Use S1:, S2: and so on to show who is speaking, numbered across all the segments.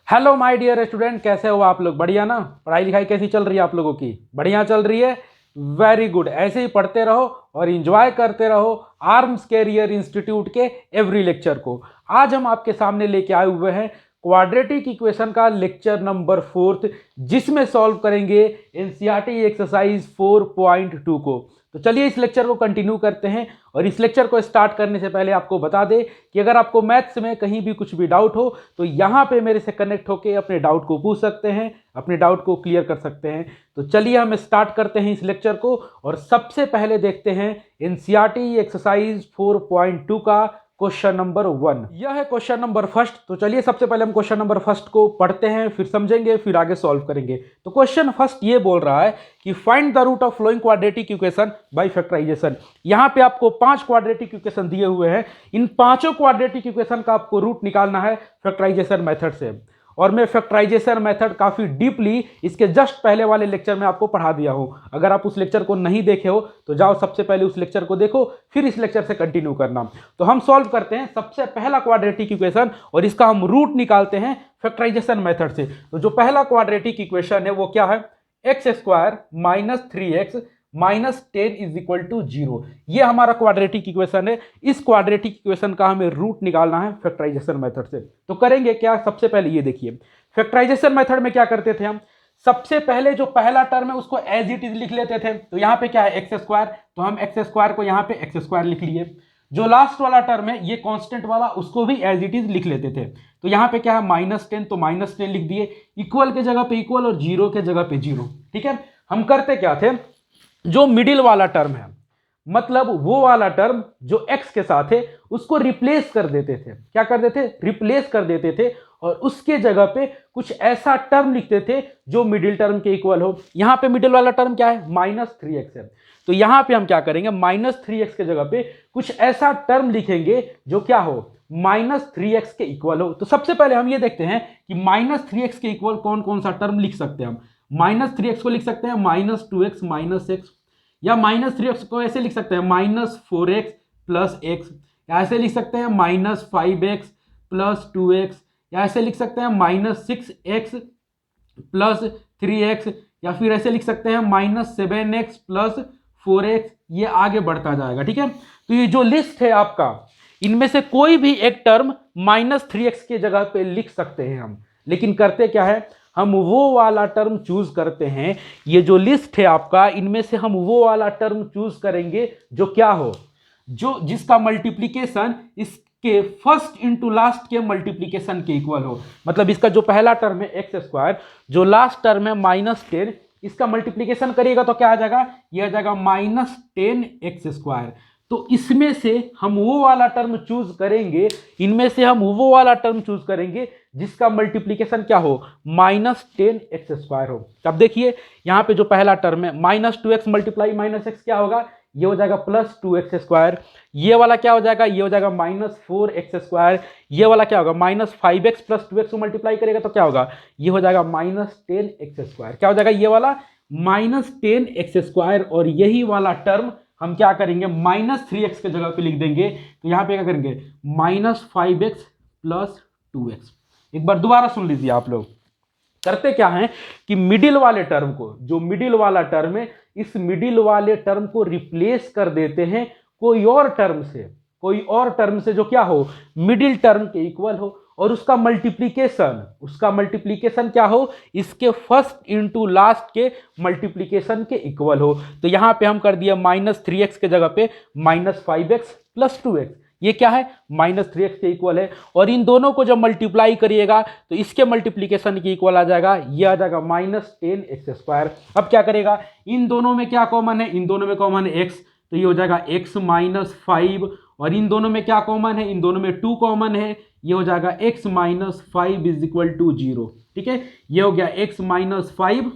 S1: Hello my dear student, कैसे हो आप लोग? बढ़िया ना? पढ़ाई लिखाई कैसी चल रही है आप लोगों की? बढ़िया चल रही है। Very good. ऐसे ही पढ़ते रहो और एंजॉय करते रहो आर्म्स कैरियर इंस्टीट्यूट के एवरी लेक्चर को। आज हम आपके सामने लेके आए हुए हैं क्वाड्रेटिक इक्वेशन का लेक्चर नंबर 4, जिसमें सॉल्व करेंगे एनसीईआरटी एक्सरसाइज 4.2 को। तो चलिए इस लेक्चर को कंटिन्यू करते हैं। और इस लेक्चर को स्टार्ट करने से पहले आपको बता दें कि अगर आपको मैथ्स में कहीं भी कुछ भी डाउट हो तो यहाँ पे मेरे से कनेक्ट होकर अपने डाउट को पूछ सकते हैं, अपने डाउट को क्लियर कर सकते हैं। तो चलिए हम स्टार्ट करते हैं इस लेक्चर को। और सबसे पहले देखते हैं एनसीईआरटी एक्सरसाइज 4.2 का क्वेश्चन नंबर 1। यह है क्वेश्चन नंबर फर्स्ट। तो चलिए सबसे पहले हम क्वेश्चन नंबर फर्स्ट को पढ़ते हैं, फिर समझेंगे, फिर आगे सॉल्व करेंगे। तो क्वेश्चन फर्स्ट ये बोल रहा है कि find the root of following quadratic equation by factorisation. यहां पे आपको 5 क्वाड्रेटिक इक्वेशन दिए हुए हैं। इन पांचों क्वाड्रेटिक इक्वेशन का आपको रूट निकालना है फैक्टराइजेशन मेथड से। और मैं फैक्टराइजेशन मेथड काफी डीपली इसके जस्ट पहले वाले लेक्चर में आपको पढ़ा दिया हूं। अगर आप उस लेक्चर को नहीं देखे हो तो जाओ सबसे पहले उस लेक्चर को देखो, फिर इस लेक्चर से कंटिन्यू करना। तो हम सॉल्व करते हैं सबसे पहला क्वाड्रेटिक इक्वेशन और इसका हम रूट निकालते हैं फैक्टराइजेशन मेथड से। तो जो पहला क्वाड्रेटिक इक्वेशन है वो क्या है? X square minus 3x minus 10 is equal to 0। ये हमारा क्वाड्रेटिक इक्वेशन है। इस क्वाड्रेटिक इक्वेशन का हमें रूट निकालना है फैक्टराइजेशन मेथड से। तो करेंगे क्या? सबसे पहले ये देखिए, फैक्टराइजेशन मेथड में क्या करते थे हम? सबसे पहले जो पहला टर्म है उसको एज इट इज लिख लेते थे। तो यहां पे क्या है? एक्स स्क्वायर, तो हम एक्स स्क्वायर को यहां पे एक्स स्क्वायर लिख लिए। जो लास्ट वाला टर्म है ये कांस्टेंट वाला, उसको भी एज इट इज लिख लेते थे। तो यहां पे क्या है? -10, तो -10 लिख दिए। इक्वल के जगह पे इक्वल और जीरो के जगह पे जीरो। ठीक है। हम करते क्या थे? जो मिडिल वाला टर्म है, मतलब वो वाला टर्म जो x के साथ है, उसको रिप्लेस कर देते थे। क्या कर देते? रिप्लेस कर देते थे। और उसके जगह पे कुछ ऐसा टर्म लिखते थे जो मिडिल टर्म के इक्वल हो। यहां पे मिडिल वाला टर्म क्या है? -3x है। तो यहां पे हम क्या करेंगे? -3x के जगह पे कुछ ऐसा टर्म लिखेंगे जो क्या हो? -3x के इक्वल हो। तो सबसे पहले हम ये देखते हैं कि -3x के इक्वल कौन कौन सा टर्म लिख सकते हैं हम। -3x को लिख सकते हैं -2x माइनस एक्स, या -3x को ऐसे लिख सकते हैं -4x प्लस एक्स, या ऐसे लिख सकते हैं -5x प्लस 2x, या ऐसे लिख सकते हैं -6x प्लस 3x, या फिर ऐसे लिख सकते हैं -7x प्लस 4x। ये आगे बढ़ता जाएगा। ठीक है। तो ये जो लिस्ट है आपका, इनमें से कोई भी एक टर्म -3x के जगह पे लिख सकते हैं हम। लेकिन करते क्या है? हम वो वाला टर्म चूज करते हैं। ये जो लिस्ट है आपका, इनमें से हम वो वाला टर्म चूज करेंगे जो क्या हो? जो जिसका मल्टीप्लीकेशन इसके फर्स्ट इंटू लास्ट के मल्टीप्लीकेशन के इक्वल हो। मतलब इसका जो पहला टर्म है एक्स स्क्वायर, जो लास्ट टर्म है -10, इसका मल्टीप्लीकेशन करिएगा तो क्या आ जाएगा? ये आ जाएगा -10x²। तो इसमें से हम वो वाला टर्म चूज करेंगे, इनमें से हम वो वाला टर्म चूज करेंगे जिसका मल्टीप्लीकेशन क्या हो? -10x² हो। तब देखिए यहां पे जो पहला टर्म है -2x मल्टीप्लाई -x क्या होगा? ये हो जाएगा +2x²। ये वाला क्या हो जाएगा? ये हो जाएगा -4x²। ये वाला क्या होगा? -5x प्लस 2x को मल्टीप्लाई करेगा तो क्या होगा? ये हो जाएगा -10x²। क्या हो जाएगा? ये वाला -10x²। और यही वाला टर्म हम क्या करेंगे? -3x के जगह पे लिख देंगे। तो यहां पे क्या करेंगे? -5x plus 2x। एक बार दोबारा सुन लीजिए आप लोग। करते क्या है कि मिडिल वाले टर्म को, जो मिडिल वाला टर्म है, इस मिडिल वाले टर्म को रिप्लेस कर देते हैं कोई और टर्म से। कोई और टर्म से जो क्या हो? मिडिल टर्म के इक्वल हो। और उसका मल्टीप्लीकेशन क्या हो? इसके फर्स्ट इंटू लास्ट के मल्टीप्लीकेशन के इक्वल हो। तो यहां पे हम कर दिया -3x के जगह पे -5x प्लस 2x। ये क्या है? -3x के इक्वल है। और इन दोनों को जब मल्टीप्लाई करिएगा तो इसके मल्टीप्लीकेशन के इक्वल आ जाएगा। ये आ जाएगा -10x²। अब क्या करेगा? इन दोनों में क्या कॉमन है? इन दोनों में कॉमन है x, तो ये हो जाएगा x -5। और इन दोनों में क्या कॉमन है? इन दोनों में 2 कॉमन है। ये हो जाएगा x -5 इज इक्वल टू 0। ठीक है। ये हो गया x -5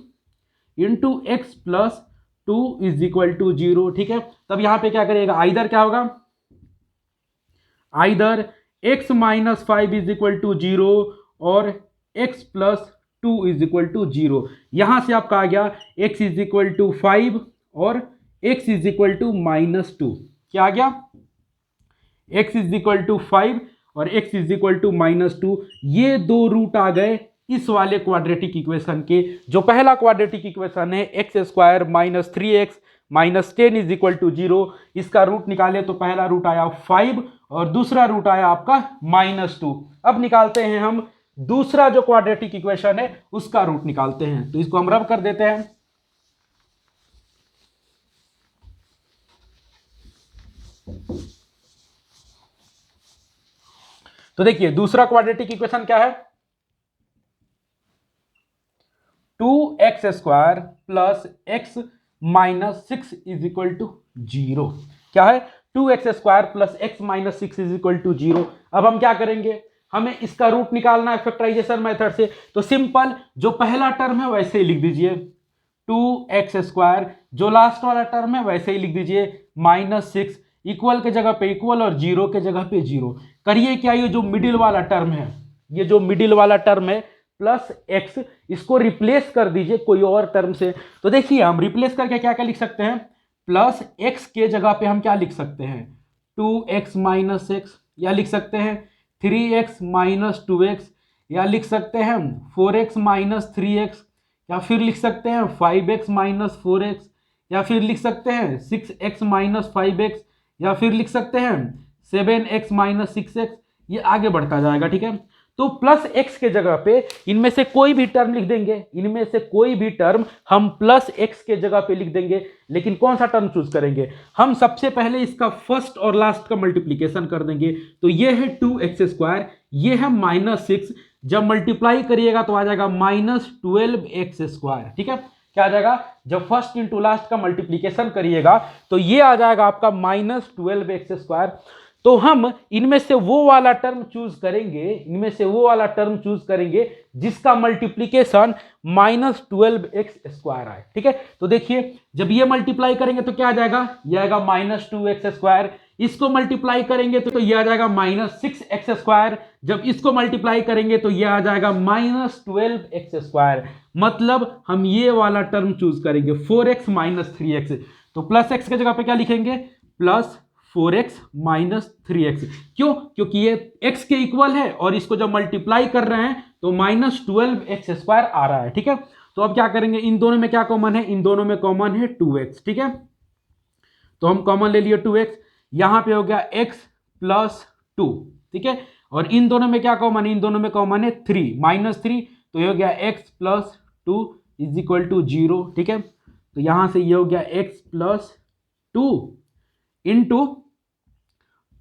S1: into x plus 2 is equal to 0। ठीक है। तब यहां पे क्या करेगा? आइदर क्या होगा? Either x -5 is equal to 0 और x plus 2 is equal to 0। यहां से आपका आ गया x इज इक्वल टू 5 और x इज इक्वल टू -2। क्या आ गया? x इज इक्वल टू 5 और x इज इक्वल टू -2। ये दो रूट आ गए इस वाले क्वाड्रेटिक इक्वेशन के, जो पहला क्वाड्रेटिक इक्वेशन है x square minus 3x minus 10 is equal to 0, इसका रूट निकाले तो पहला रूट आया 5 और दूसरा रूट आया आपका -2। अब निकालते हैं हम दूसरा जो क्वाड्रेटिक इक्वेशन है उसका रूट निकालते हैं, तो इसको हम रब कर देते हैं। तो देखिए दूसरा क्वाड्रेटिक इक्वेशन क्या है, 2x square plus x minus 6 is equal to 0। क्या है, 2x square plus x minus 6 is equal to 0। अब हम क्या करेंगे, हमें इसका रूट निकालना है फैक्टराइजेशन मेथड से। तो सिंपल, जो पहला टर्म है वैसे ही लिख दीजिए 2x स्क्वायर, जो लास्ट वाला टर्म है वैसे ही लिख दीजिए -6, इक्वल के जगह पे इक्वल और 0 के जगह पे 0। करिए क्या, ये जो मिडिल वाला टर्म है, ये जो मिडिल वाला टर्म है प्लस x, इसको रिप्लेस कर दीजिए कोई और टर्म से। तो देखिए हम रिप्लेस करके क्या क्या लिख सकते हैं, प्लस x के जगह पे हम क्या लिख सकते हैं 2x माइनस x, या लिख सकते हैं 3x माइनस 2x, या लिख सकते हैं 4x माइनस 3x, या फिर लिख सकते हैं 5x माइनस 4x, या फिर लिख सकते हैं 6x माइनस 5x, या फिर लिख सकते हैं 7x माइनस 6x। ये आगे बढ़ता जाएगा, ठीक है। तो प्लस x के जगह पे इनमें से कोई भी टर्म लिख देंगे, इनमें से कोई भी टर्म हम प्लस x के जगह पे लिख देंगे। लेकिन कौन सा टर्म चूज करेंगे, हम सबसे पहले इसका फर्स्ट और लास्ट का मल्टीप्लीकेशन कर देंगे। तो ये है 2x स्क्वायर, ये है -6, जब मल्टीप्लाई करिएगा तो आ जाएगा -12x स्क्वायर, ठीक है। क्या आ जाएगा, जब फर्स्ट इंटू लास्ट का मल्टीप्लीकेशन करिएगा तो ये आ जाएगा आपका -12x स्क्वायर। तो हम इनमें से वो वाला टर्म चूज करेंगे, इनमें से वो वाला टर्म चूज करेंगे जिसका मल्टीप्लीकेशन -12x स्क्वायर आए, ठीक है। तो देखिए जब ये मल्टीप्लाई करेंगे तो क्या आ जाएगा, ये आएगा -2x स्क्वायर, इसको मल्टीप्लाई करेंगे तो ये आ जाएगा -6x स्क्वायर, जब इसको मल्टीप्लाई करेंगे तो ये आ जाएगा -12x स्क्वायर। मतलब हम ये वाला टर्म चूज करेंगे 4x माइनस 3x। तो प्लस x की जगह पे क्या लिखेंगे, प्लस 4x माइनस 3x। क्यों, क्योंकि ये x के इक्वल है और इसको जब मल्टीप्लाई कर रहे हैं तो -12x स्क्वायर आ रहा है, ठीक है। तो अब क्या करेंगे, इन दोनों में क्या कॉमन है, इन दोनों में कॉमन है 2x, ठीक है। तो हम कॉमन ले लिए 2x, यहां पे हो गया x प्लस 2, ठीक है। और इन दोनों में क्या कॉमन है, इन दोनों में कॉमन है 3, -3, तो ये हो गया x plus 2 is equal to 0, ठीक है। तो यहां से ये हो गया x plus 2 into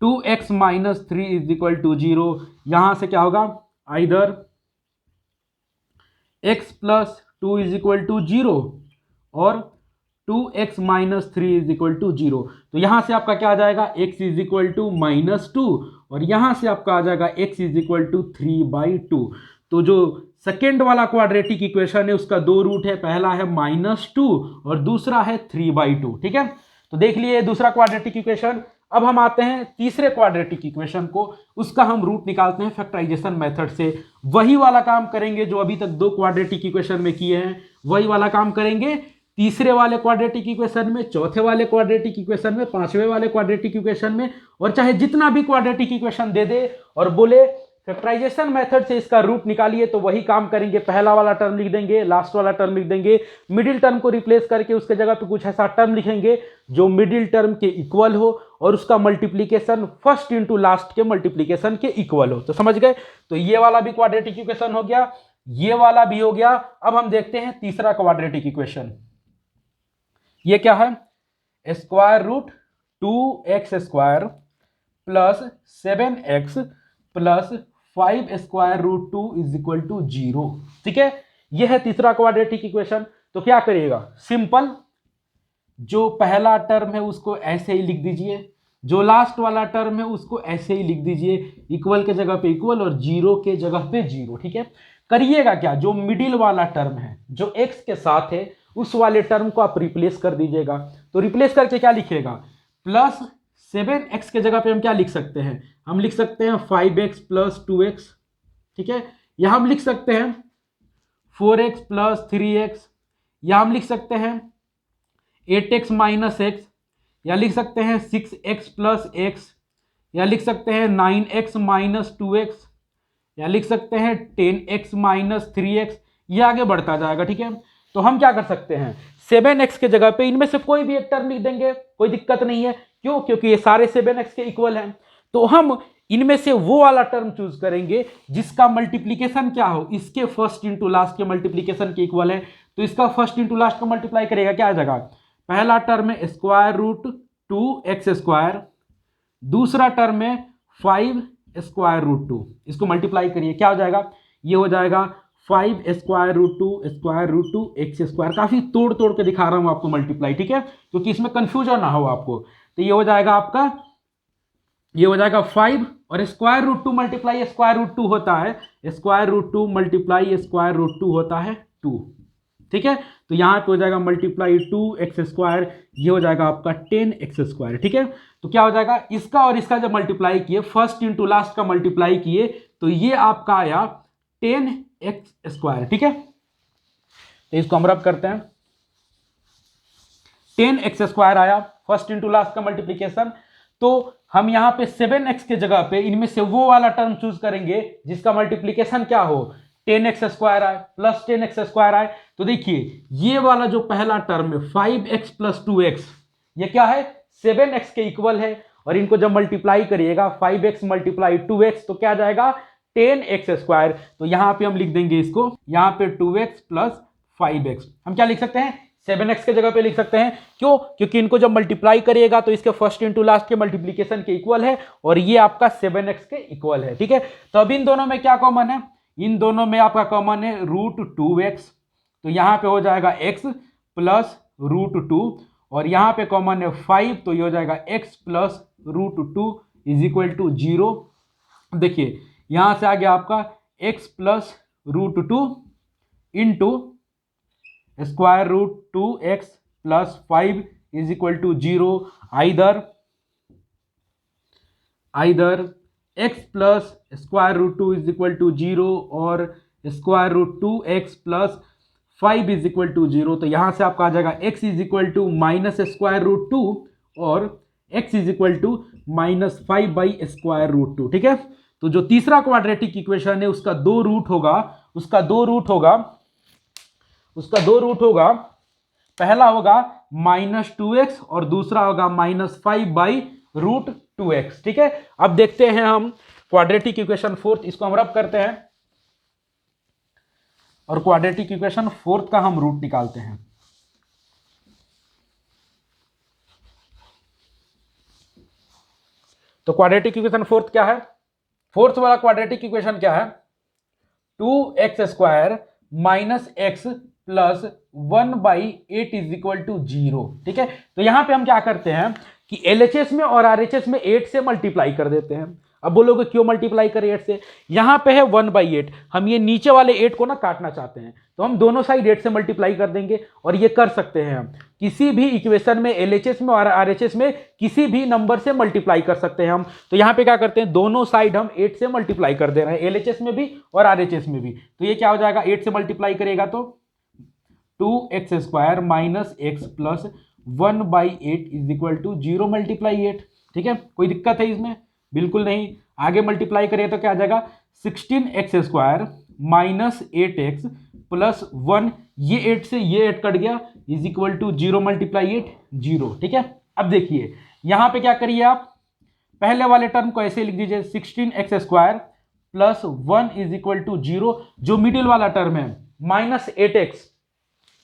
S1: 2x minus 3 is equal to 0। यहां से क्या होगा, either x plus 2 is equal to 0 और 2x minus 3 is equal to 0। तो यहां से आपका क्या आ जाएगा, x इज इक्वल टू -2 और यहां से आपका आ जाएगा x इज इक्वल टू 3/2। तो जो सेकेंड वाला क्वाड्रेटिक इक्वेशन है उसका दो रूट है, पहला है -2 और दूसरा है 3/2, ठीक है। तो देख लिए दूसरा क्वाड्रेटिक इक्वेशन। अब हम आते हैं तीसरे क्वाड्रेटिक इक्वेशन को, उसका हम रूट निकालते हैं फैक्टराइजेशन मेथड से। वही वाला काम करेंगे जो अभी तक दो क्वाड्रेटिक इक्वेशन में किए हैं, वही वाला काम करेंगे तीसरे वाले क्वाड्रेटिक इक्वेशन में, चौथे वाले क्वाड्रेटिक इक्वेशन में, पांचवें वाले क्वाड्रेटिक इक्वेशन में, और चाहे जितना भी क्वाड्रेटिक इक्वेशन दे दे और बोले फैक्टराइजेशन मेथड से इसका रूट निकालिए, तो वही काम करेंगे। पहला वाला टर्म लिख देंगे, लास्ट वाला टर्म लिख देंगे, मिडिल टर्म को रिप्लेस करके उसके जगह पे कुछ ऐसा टर्म लिखेंगे जो मिडिल टर्म के इक्वल हो और उसका मल्टीप्लीकेशन फर्स्ट इंटू लास्ट के मल्टीप्लीकेशन के इक्वल हो। तो समझ गए, तो ये वाला भी क्वाड्रेटिक इक्वेशन हो गया, ये वाला भी हो गया। अब हम देखते हैं तीसरा क्वाड्रेटिक इक्वेशन। ये क्या है, square root 2x square plus 7x plus 5 square root 2 is equal to 0, ठीक है। यह है तीसरा क्वाड्रेटिक इक्वेशन। तो क्या करिएगा, सिंपल जो पहला टर्म है उसको ऐसे ही लिख दीजिए, जो लास्ट वाला टर्म है उसको ऐसे ही लिख दीजिए, इक्वल के जगह पे इक्वल और 0 के जगह पे 0, ठीक है। करिएगा क्या, जो मिडिल वाला टर्म है जो x के साथ है उस वाले टर्म को आप रिप्लेस कर दीजिएगा। तो रिप्लेस करके क्या लिखिएगा, प्लस 7x के जगह पे हम क्या लिख सकते हैं, हम लिख सकते हैं 5x प्लस 2x, ठीक है। या हम लिख सकते हैं 4x प्लस 3x, या हम लिख सकते हैं 8x माइनस x, या लिख सकते हैं 6x प्लस x, या लिख सकते हैं 9x माइनस 2x, या लिख सकते हैं 10x माइनस 3x, ये आगे बढ़ता जाएगा। ठीक है, तो हम क्या कर सकते हैं, 7x के जगह पे इनमें से कोई भी एक टर्म लिख देंगे, कोई दिक्कत नहीं है। क्यों? क्योंकि ये सारे 7x के इक्वल हैं। तो हम इनमें से वो वाला टर्म चूज करेंगे जिसका मल्टीप्लीकेशन क्या हो, इसके फर्स्ट इंटू लास्ट के मल्टीप्लीकेशन के इक्वल है। तो इसका फर्स्ट इंटू लास्ट को मल्टीप्लाई करेगा, क्या आ जाएगा, पहला टर्म है स्क्वायर रूट 2x², दूसरा टर्म है 5 स्क्वायर रूट 2, इसको मल्टीप्लाई करिए, क्या हो जाएगा, ये हो जाएगा 5 स्क्वायर रूट 2 x²। काफी तोड़ तोड़ के दिखा रहा हूं आपको मल्टीप्लाई, ठीक है, क्योंकि इसमें कंफ्यूजन ना हो आपको। तो ये हो जाएगा आपका, ये हो जाएगा 5 और square root 2 multiply square root 2 होता है, square root 2 multiply square root 2 होता है 2। ठीक है, तो यहां पे हो जाएगा मल्टीप्लाई 2x², ये हो जाएगा आपका 10x²। ठीक है, तो क्या हो जाएगा, इसका और इसका जब मल्टीप्लाई किए, फर्स्ट इंटू लास्ट का मल्टीप्लाई किए, तो ये आपका आया 10x²। ठीक है, तो इसको हम रब करते हैं, 10x² आया, फर्स्ट इंटू लास्ट का मल्टीप्लीकेशन। तो हम यहां पे 7x के जगह पे इनमें से वो वाला टर्म चूज करेंगे जिसका मल्टीप्लीकेशन क्या हो, 10x² आए प्लस 10x² आए। तो देखिए ये वाला जो पहला टर्म है 5x प्लस 2x, ये क्या है, 7x के इक्वल है, और इनको जब मल्टीप्लाई करिएगा 5x मल्टीप्लाई 2x, तो क्या आ जाएगा 10x²। तो यहां पे हम लिख देंगे इसको, यहां पे 2x प्लस 5x, हम क्या लिख सकते हैं, 7x के जगह पे लिख सकते हैं। क्यों? क्योंकि इनको जब मल्टीप्लाई करिएगा तो इसके फर्स्ट इंटू लास्ट के मल्टीप्लीकेशन के इक्वल है, और ये आपका 7x के इक्वल है। ठीक है, तो अब इन दोनों में क्या कॉमन है, इन दोनों में आपका कॉमन है रूट 2x, तो यहां पे हो जाएगा x प्लस रूट 2, और यहां पे कॉमन है 5, तो ये हो जाएगा x plus root 2 is equal to 0। देखिए यहां से आ गया आपका x plus root 2 into square root 2x plus 5 is equal to 0, either x plus square root 2 is equal to 0 और square root 2x plus 5 is equal to 0। तो यहां से आपका आ जाएगा x is equal to minus square root 2 और x is equal to minus 5 by square root 2। ठीक है, तो जो तीसरा क्वाड्रेटिक इक्वेशन है उसका दो रूट होगा, पहला होगा -2x और दूसरा होगा -5 बाई रूट 2x। ठीक है, अब देखते हैं हम क्वाड्रेटिक इक्वेशन फोर्थ, इसको हम रब करते हैं और क्वाड्रेटिक इक्वेशन फोर्थ का हम रूट निकालते हैं। तो क्वाड्रेटिक इक्वेशन फोर्थ क्या है, फोर्थ वाला क्वाड्रेटिक इक्वेशन क्या है, 2x² minus x plus 1/8 is equal to 0। ठीक है, तो यहां पे हम क्या करते हैं कि LHS में और RHS में 8 से मल्टीप्लाई कर देते हैं। अब बोलोगे क्यों मल्टीप्लाई करें 8 से, यहां पे है 1/8, हम ये नीचे वाले 8 को ना काटना चाहते हैं, तो हम दोनों साइड 8 से मल्टीप्लाई कर देंगे, और ये कर सकते हैं हम किसी भी इक्वेशन में, LHS में और RHS में किसी भी नंबर से मल्टीप्लाई कर सकते हैं हम। तो यहां पे क्या करते हैं, दोनों साइड हम 8 से मल्टीप्लाई कर दे रहे हैं, LHS में भी और RHS में भी। तो ये क्या हो जाएगा, 8 से मल्टीप्लाई करेगा तो 2x² minus x plus 1/8 is equal to 0 multiply 8। ठीक है, कोई दिक्कत है इसमें, बिल्कुल नहीं। आगे मल्टीप्लाई करिए तो क्या आ जाएगा, 16x² माइनस 8x प्लस 1, ये 8 से ये 8 कट गया, इज इक्वल टू 0 मल्टीप्लाई 8 0। ठीक है, अब देखिए यहां पे क्या करिए आप, पहले वाले टर्म को ऐसे लिख दीजिए, 16x² plus 1 is equal to 0, जो मिडिल वाला टर्म है -8x,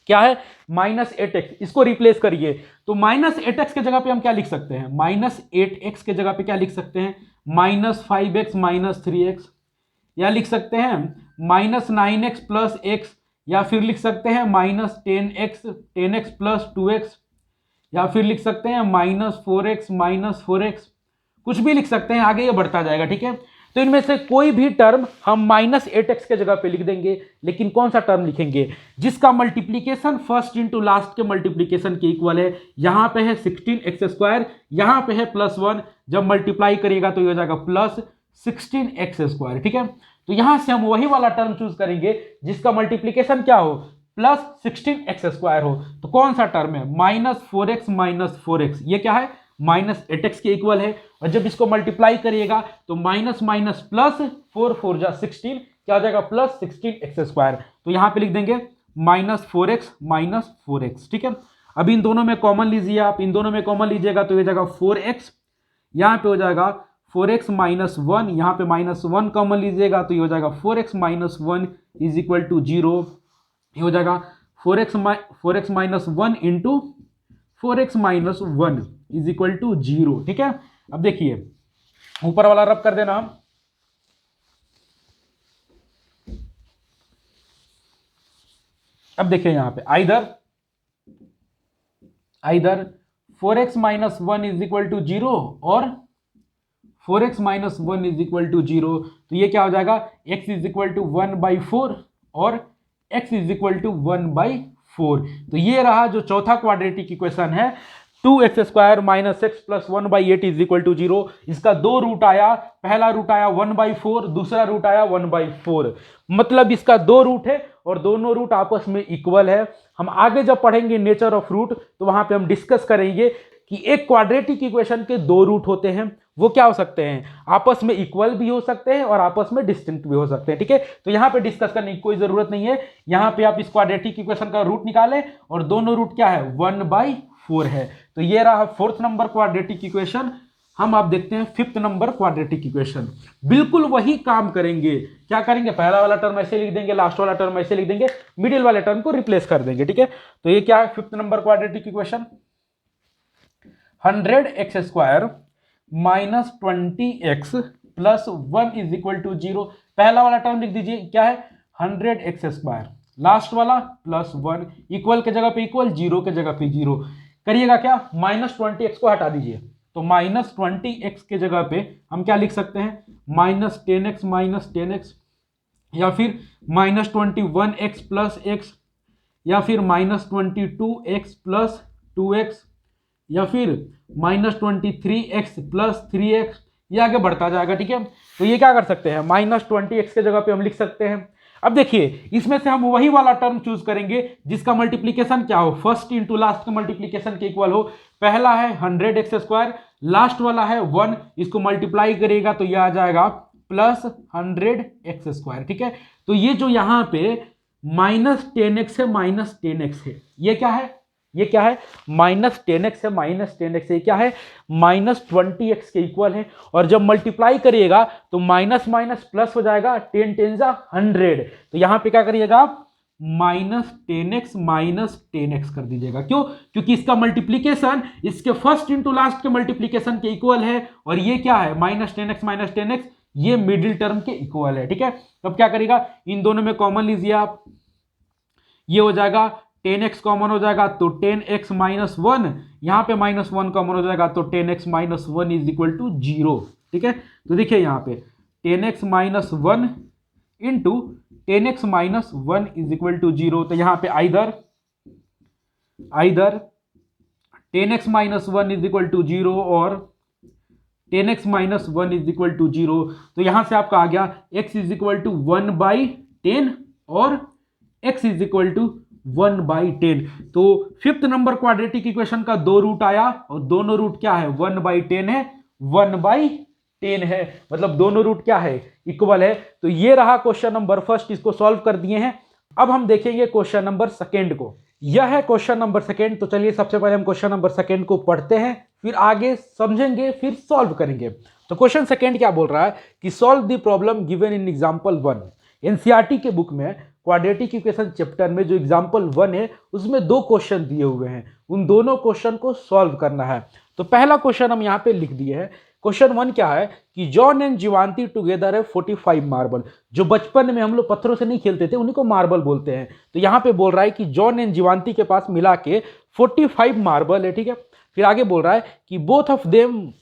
S1: क्या है -8x, इसको रिप्लेस करिए। तो -8x के जगह पे हम क्या लिख सकते हैं, -8x के जगह पे क्या लिख सकते हैं, -5x माइनस 3x, या लिख सकते हैं -9x प्लस x, या फिर लिख सकते हैं -10x प्लस 2x, या फिर लिख सकते हैं -4x माइनस 4x, कुछ भी लिख सकते हैं, आगे ये बढ़ता जाएगा। ठीक है, तो इनमें से कोई भी टर्म हम -8x के जगह पे लिख देंगे, लेकिन कौन सा टर्म लिखेंगे जिसका मल्टीप्लीकेशन फर्स्ट इंटू लास्ट के मल्टीप्लीकेशन के इक्वल है। यहां पे है 16x², यहां पे है +1, जब मल्टीप्लाई करिएगा तो ये हो जाएगा प्लस 16x²। ठीक है, तो यहां से हम वही वाला टर्म चूज करेंगे जिसका मल्टीप्लीकेशन क्या हो, प्लस 16x² हो। तो कौन सा टर्म है, -4x माइनस 4x, ये क्या है -8x के इक्वल है। और जब इसको मल्टीप्लाई करिएगा तो माइनस माइनस प्लस 4 4 जा 16, क्या हो जाएगा +16x²। तो यहाँ पे लिख देंगे -4x, ठीक है। अब इन दोनों में कॉमन लीजिए आप, इन दोनों में कॉमन लीजिएगा तो ये जाएगा 4x, यहाँ पे हो जाएगा 4x - 1, यहाँ पे -1 कॉमन लीजिएगा तो ये हो जाएगा 4x - 1 = 0। ये हो जाएगा 4x - 1 इंटू 4x - 1 = 0, ठीक है। अब देखिए ऊपर वाला रब कर देना। अब देखिए यहां पे आइदर 4x - 1 = 0 और 4x - 1 = 0। तो ये क्या हो जाएगा, x = 1/4 और x = 1/4। तो ये रहा जो चौथा क्वाड्रेटिक इक्वेशन है, 2x² - x + 1/8 = 0। इसका दो रूट आया, पहला रूट आया 1/4, दूसरा रूट आया 1/4, मतलब इसका दो रूट है और दोनों रूट आपस में इक्वल है। हम आगे जब पढ़ेंगे नेचर ऑफ रूट तो वहां पे हम डिस्कस करेंगे कि एक क्वाड्रेटिक इक्वेशन के दो रूट होते हैं, वो क्या हो सकते हैं, आपस में इक्वल भी हो सकते हैं और आपस में डिस्टिंक्ट भी हो सकते हैं, ठीक है। तो यहां पे डिस्कस करने की कोई जरूरत नहीं है। यहां पे आप इस क्वाड्रेटिक इक्वेशन का रूट निकालें और दोनों रूट क्या है, 1/4 है। तो ये रहा 4th नंबर क्वाड्रेटिक इक्वेशन। हम आप देखते हैं 5th नंबर क्वाड्रेटिक इक्वेशन। बिल्कुल वही काम करेंगे। क्या करेंगे, पहला वाला टर्म ऐसे लिख देंगे, लास्ट वाला टर्म ऐसे लिख देंगे, मिडिल वाले टर्म को रिप्लेस कर देंगे, ठीक है। तो ये क्या है 5th number quadratic equation, 100x² - 20x + 1 = 0। पहला वाला टर्म लिख दीजिए, क्या है 100x², लास्ट वाला +1, इक्वल के जगह पे इक्वल, जीरो के जगह पे जीरो। करिएगा क्या, -20x को हटा दीजिए, तो -20x के जगह पे हम क्या लिख सकते हैं, -10x - 10x, या फिर -21x + x, या फिर -22x + 2x, या फिर -23x + 3x, ये आगे बढ़ता जाएगा, ठीक है। तो ये क्या कर सकते हैं, -20x के जगह पे हम लिख सकते हैं। अब देखिए इसमें से हम वही वाला टर्म चूज करेंगे जिसका मल्टीप्लीकेशन क्या हो, फर्स्ट इंटू लास्ट के मल्टीप्लीकेशन के इक्वल हो। पहला है 100x², लास्ट वाला है 1, इसको मल्टीप्लाई करेगा तो यह आ जाएगा +100x², ठीक है। तो ये जो यहां पे -10x है, -10x है, ये क्या है, ये क्या है, -10x है, -10x है, क्या है, -20x के इक्वल है। और जब मल्टीप्लाई करिएगा तो माइनस माइनस प्लस हो जाएगा, 10 10 जा 100। तो यहां पे क्या करिएगा आप, -10x - 10x कर दीजिएगा। क्यों, क्योंकि इसका मल्टीप्लीकेशन इसके फर्स्ट इंटू लास्ट के मल्टीप्लीकेशन के इक्वल है, और ये क्या है -10x - 10x, ये मिडिल टर्म के इक्वल है, ठीक है। तब क्या करिएगा, इन दोनों में कॉमन लीजिए आप, ये हो जाएगा 10x कॉमन हो जाएगा तो 10x - 1, यहां पे -1 कॉमन हो जाएगा तो 10x - 1 = 0, ठीक है। तो देखिए यहां पे 10x - 1 इंटू 10x - 1 = 0। तो यहां पे आइदर 10x - 1 = 0 और 10x - 1 = 0। तो यहां से आपका आ गया x = 1/10 और x = 1/10। तो 5th नंबर क्वाड्रेटिक इक्वेशन का दो रूट आया और दोनों रूट क्या है, 1/10 है, 1/10 है, मतलब दोनों रूट क्या है, इक्वल है। तो ये रहा क्वेश्चन नंबर फर्स्ट, इसको सॉल्व कर दिए हैं। अब हम देखेंगे क्वेश्चन नंबर सेकेंड को, यह है क्वेश्चन नंबर सेकेंड। तो चलिए सबसे पहले हम क्वेश्चन नंबर सेकेंड को पढ़ते हैं, फिर आगे समझेंगे, फिर सॉल्व करेंगे। तो क्वेश्चन सेकेंड क्या बोल रहा है कि solve the problem given in example 1। NCERT के बुक में क्वाड्रेटिक इक्वेशन चैप्टर में जो एग्जांपल 1 है उसमें दो क्वेश्चन दिए हुए हैं, उन दोनों क्वेश्चन को सॉल्व करना है। तो पहला क्वेश्चन हम यहाँ पे लिख दिए हैं। क्वेश्चन 1 क्या है कि जॉन एंड जीवांती टुगेदर है 45 मार्बल। जो बचपन में हम लोग पत्थरों से नहीं खेलते थे उन्हीं को मार्बल बोलते हैं। तो यहाँ पे बोल रहा है कि जॉन एंड जीवांती के पास मिला के 45 मार्बल है, ठीक है। फिर आगे बोल रहा है कि both of them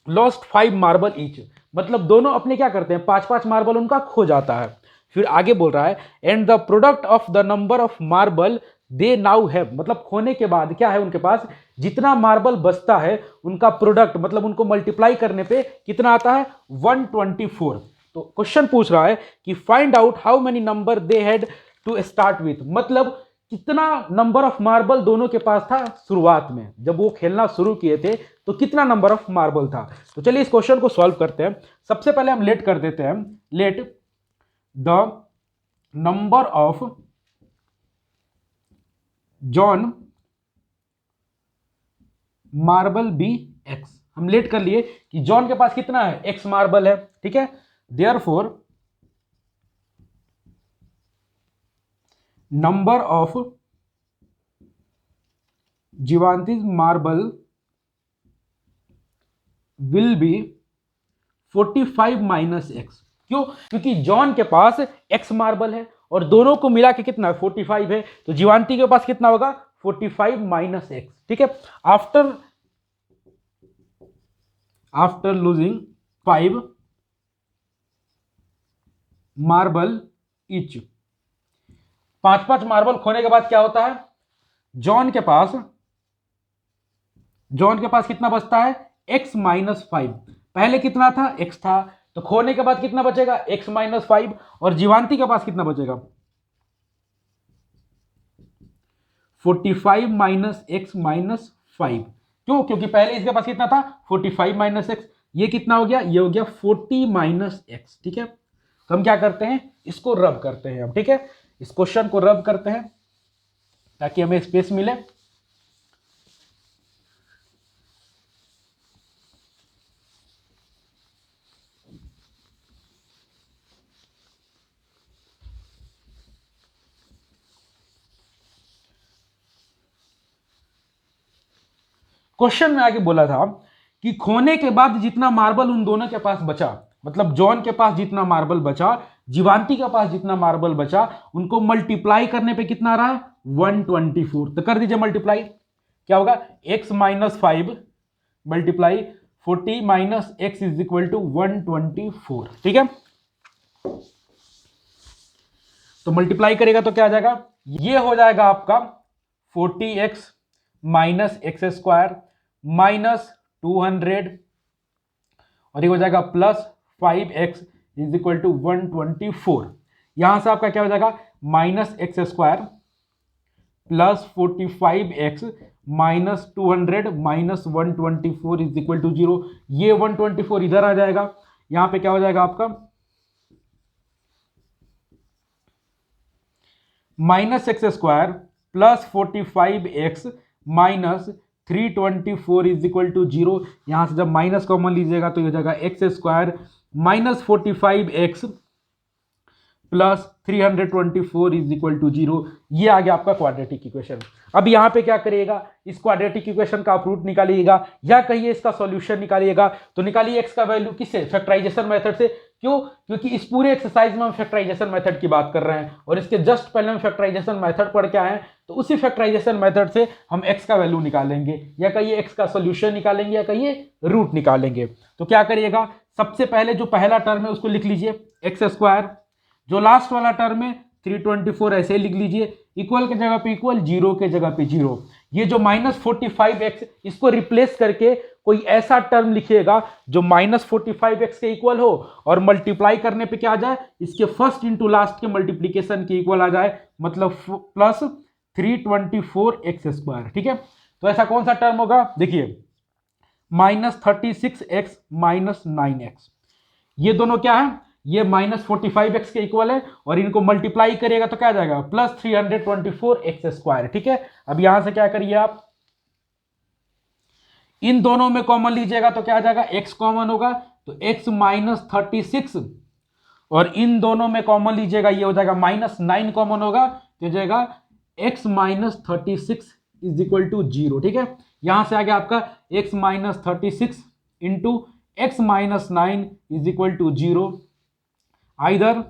S1: lost 5 marble each, मतलब दोनों अपने क्या करते हैं, 5-5 मार्बल उनका खो जाता है। फिर आगे बोल रहा है and the product of the number of marble they now have, मतलब खोने के बाद क्या है उनके पास, जितना मार्बल बचता है उनका प्रोडक्ट, मतलब उनको मल्टीप्लाई करने पे कितना आता है, 124। तो क्वेश्चन पूछ रहा है कि find out how many number they had to start with, मतलब कितना नंबर ऑफ मार्बल दोनों के पास था शुरुआत में, जब वो खेलना शुरू किए थे तो कितना नंबर ऑफ मार्बल था। तो चलिए इस क्वेश्चन को सॉल्व करते हैं। सबसे पहले हम लेट कर देते हैं, let the number of John marble be x. हम लेट कर लिए कि जॉन के पास कितना है, एक्स मार्बल है, ठीक है। Therefore number of Jivanti's marble will be 45 minus x. क्यों? क्योंकि जॉन के पास एक्स मार्बल है और दोनों को मिला के कितना 45 है, तो जीवांती के पास कितना होगा 45 माइनस एक्स, ठीक है। After losing 5 marble each, 5 marble खोने के बाद क्या होता है, जॉन के पास कितना बचता है, x माइनस 5। पहले कितना था, x था, तो खोने के बाद कितना बचेगा, x माइनस 5। और जीवांती के पास कितना बचेगा 45 माइनस x माइनस 5। क्यों? क्योंकि पहले इसके पास कितना था 45 माइनस एक्स, ये कितना हो गया, ये हो गया 40 माइनस एक्स, ठीक है। तो हम क्या करते हैं, इसको रब करते हैं अब, ठीक है। इस क्वेश्चन को रब करते हैं ताकि हमें स्पेस मिले। क्वेश्चन में आगे बोला था कि खोने के बाद जितना मार्बल उन दोनों के पास बचा, मतलब जॉन के पास जितना मार्बल बचा, जीवांती के पास जितना मार्बल बचा, उनको मल्टीप्लाई करने पे कितना आ रहा है 124। तो कर दीजिए मल्टीप्लाई, क्या होगा x minus 5 multiply 40 minus x is equal to 124, ठीक है। तो मल्टीप्लाई करेगा तो क्या आ जाएगा, ये हो जाएगा आपका 40x minus x square minus 200 और ये हो जाएगा plus 5x is equal to 124। यहां से आपका क्या हो जाएगा minus x square plus 45x minus 200 minus 124 is equal to 0। ये 124 इधर आ जाएगा, यहां पे क्या हो जाएगा आपका minus x square plus 45x minus 324 is equal to 0। यहां से जब माइनस कॉमन लीजिएगा तो ये हो जाएगा x square minus 45x plus 324 is equal to 0। ये आ गया आपका क्वाड्रेटिक इक्वेशन। अब यहां पे क्या करिएगा, इस क्वाड्रेटिक इक्वेशन का आप रूट निकालिएगा या कहिए इसका सॉल्यूशन निकालिएगा। तो निकालिए x का वैल्यू किससे, फैक्टराइजेशन मेथड से। क्यों? क्योंकि इस पूरे एक्सरसाइज में हम फैक्टराइजेशन मेथड की बात कर रहे हैं और इसके जस्ट पहले हम फैक्टराइजेशन मेथड पढ़ के आए हैं, तो उसी फैक्टराइजेशन मेथड से हम x का वैल्यू निकालेंगे या कहिए x का सॉल्यूशन निकालेंगे या कहिए रूट निकालेंगे। तो क्या करिएगा, सबसे पहले जो पहला टर्म है उसको लिख लीजिए एक्स स्क्वायर, जो लास्ट वाला टर्म है 324 ऐसे लिख लीजिए, इक्वल के जगह पे इक्वल, जीरो के जगह पे जीरो। ये जो माइनस 45x इसको रिप्लेस करके कोई ऐसा टर्म लिखिएगा जो माइनस 45x के इक्वल हो और मल्टीप्लाई करने पे क्या आ जाए, इसके फर्स्ट इंटू लास्ट के मल्टीप्लीकेशन के इक्वल आ जाए, मतलब प्लस 324x स्क्वायर, ठीक है। तो ऐसा कौन सा टर्म होगा, देखिए माइनस 36x माइनस 9x, ये दोनों क्या है, ये माइनस 45x के इक्वल है और इनको मल्टीप्लाई करिएगा तो क्या आ जाएगा प्लस 324x स्क्वायर, ठीक है। अब यहां से क्या करिए आप, इन दोनों में कॉमन लीजिएगा तो क्या आ जाएगा, x कॉमन होगा तो x माइनस 36 और इन दोनों में कॉमन लीजिएगा ये हो जाएगा माइनस 9 कॉमन होगा तो हो जाएगा x minus 36 is equal to 0, ठीक है। यहां से आ गया आपका x minus 36 into x minus 9 is equal to 0, either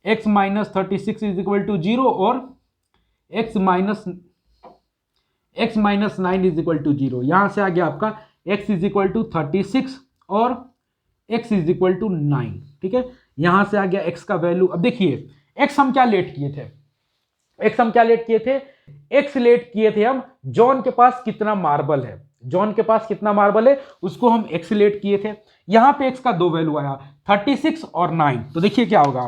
S1: x minus 36 is equal to 0 और x minus 9 is equal to 0। यहां से आ गया आपका x इज इक्वल टू 36 और x इज इक्वल टू 9, ठीक है। यहां से आ गया x का वैल्यू। अब देखिए x हम क्या लेट किए थे, x लेट किए थे हम जॉन के पास कितना मार्बल है, जॉन के पास कितना मार्बल है उसको हम x लेट किए थे। यहां पे x का दो वैल्यू आया 36 और 9, तो देखिए क्या होगा,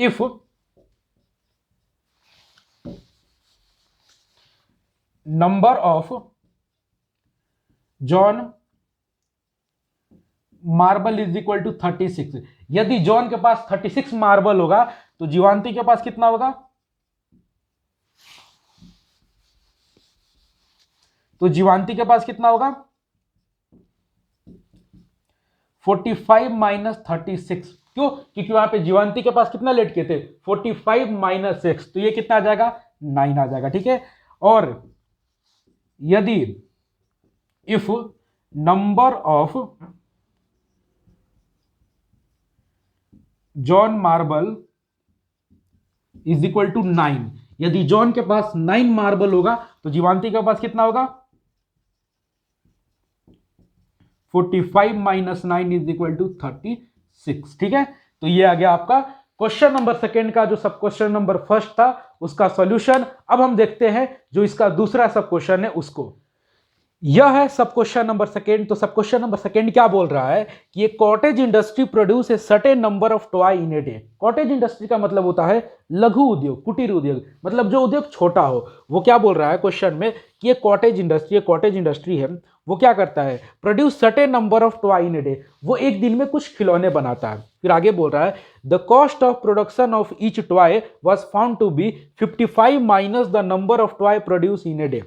S1: if number of John marble is equal to 36, यदि जॉन के पास 36 मार्बल होगा तो जीवांती के पास कितना होगा? तो जीवांती के पास कितना होगा? 45 माइनस 36। क्यों? क्योंकि वहां पे जीवांती के पास कितना लेट किए थे? 45 माइनस 6, तो ये कितना आ जाएगा? 9 आ जाएगा। ठीक है। और यदि if number of John marble is equal to 9, यदि जॉन के पास 9 मार्बल होगा तो जीवांती के पास कितना होगा? 45 माइनस 9 इज इक्वल टू 36। ठीक है। तो ये आ गया आपका क्वेश्चन नंबर सेकेंड का जो सब क्वेश्चन नंबर फर्स्ट था उसका सॉल्यूशन। अब हम देखते हैं जो इसका दूसरा सब क्वेश्चन है उसको। यह है सब क्वेश्चन नंबर सेकेंड। तो सब क्वेश्चन नंबर सेकेंड क्या बोल रहा है कि एक cottage industry produce a certain number of toy in a day. Cottage industry का मतलब होता है लघु उद्योग, कुटीर उद्योग, मतलब जो उद्योग छोटा हो। वो क्या बोल रहा है क्वेश्चन में कि एक कॉटेज इंडस्ट्री है, वो क्या करता है? Produce certain number of toy in a day, वो एक दिन में कुछ खिलौने बनाता है। फिर आगे बोल रहा है the cost of production of each toy was found to be 55 minus the number of toy produce in a day.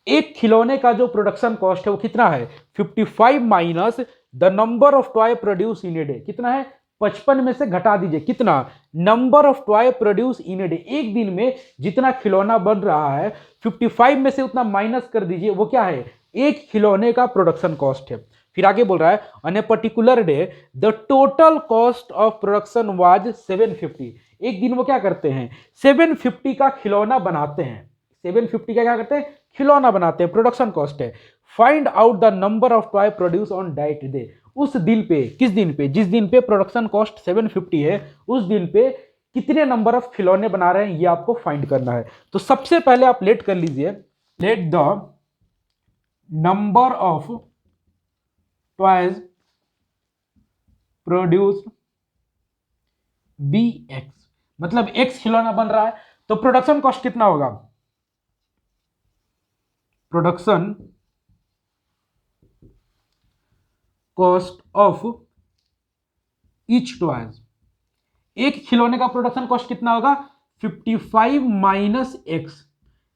S1: एक खिलौने का जो प्रोडक्शन कॉस्ट है वो कितना है? 55 minus the number of toy produce in a day. कितना है? 55 में से घटा दीजिए कितना? Number of toy produce in a day. एक दिन में जितना खिलौना बन रहा है 55 में से उतना माइनस कर दीजिए, वो क्या है? एक खिलौने का प्रोडक्शन कॉस्ट है। फिर आगे बोल रहा है on a particular day the total cost of production was 750। एक दिन वो क्या करते हैं? 750 का खिलौना बनाते हैं। 750 का क्या करते हैं? खिलौना बनाते हैं, प्रोडक्शन कॉस्ट है। Find out the number of toy produce on that day. उस दिन पे, किस दिन पे? जिस दिन पे प्रोडक्शन कॉस्ट 750 है उस दिन पे कितने नंबर ऑफ खिलौने बना रहे हैं ये आपको फाइंड करना है। तो सबसे पहले आप लेट कर लीजिए, let the number of toys produce be x, मतलब एक्स खिलौना बन रहा है तो प्रोडक्शन कॉस्ट कितना होगा? Production cost of each toys, एक खिलौने का प्रोडक्शन कॉस्ट कितना होगा? 55 माइनस एक्स।